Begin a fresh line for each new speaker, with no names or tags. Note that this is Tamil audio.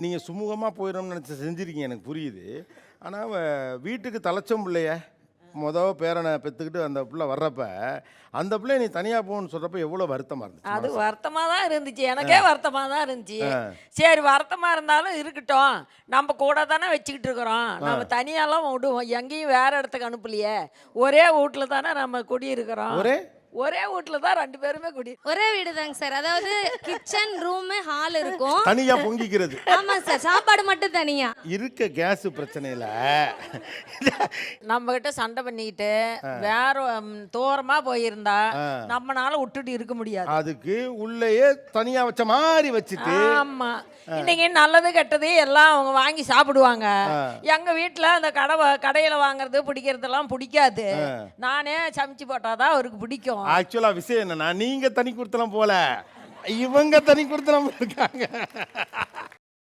நீங்கள் சுமூகமாக போயிடணும்னு நினச்சி செஞ்சுருக்கீங்க, எனக்கு புரியுது. ஆனால் வீட்டுக்கு தலைச்சம் பிள்ளைய பேரனை பெற்றுக்கிட்டு அந்த பிள்ளை வர்றப்ப அந்த பிள்ளை நீ தனியாக போகணும்னு சொல்கிறப்ப எவ்வளோ வருத்தமாக இருந்துச்சு?
அது வருத்தமாக தான் இருந்துச்சு, எனக்கே வருத்தமாக தான் இருந்துச்சு. சரி, வருத்தமாக இருந்தாலும் இருக்கட்டும், நம்ம கூட தானே வச்சுக்கிட்டு இருக்கிறோம், நம்ம தனியாலாம் விடுவோம், எங்கேயும் வேற இடத்துக்கு அனுப்பலையே, ஒரே வீட்டில் தானே நம்ம குடியிருக்கிறோம். ஒரே வீட்டில் தான் 2 பேருமே
ஒரே வீடு தாங்க சார். அதாவது கிச்சன் ரூமு ஹால் இருக்கும்,
தனியா பொங்கிக்கிறது.
ஆமா சார், சாப்பாடு மட்டும் தனியா.
இருக்க கேஸ் பிரச்சனையில
நம்ம கிட்ட சண்டை பண்ணிக்கிட்டு வேற தூரமா போயிருந்தா நம்மனால விட்டுட்டு இருக்க முடியாது.
அதுக்கு உள்ளேயே தனியா வச்ச மாதிரி வச்சுட்டு,
ஆமா, இன்னைக்கு நல்லது கெட்டது எல்லாம் அவங்க வாங்கி சாப்பிடுவாங்க. எங்க வீட்டுல அந்த கடையில வாங்குறது பிடிக்கிறதெல்லாம் பிடிக்காது, நானே சமைச்சு போட்டாதான் அவருக்கு பிடிக்கும்.
ஆக்சுவலா விஷயம் என்னன்னா, நீங்க தனி கொடுத்தலாம் போல, இவங்க தனி கொடுத்தலாம் இருக்காங்க.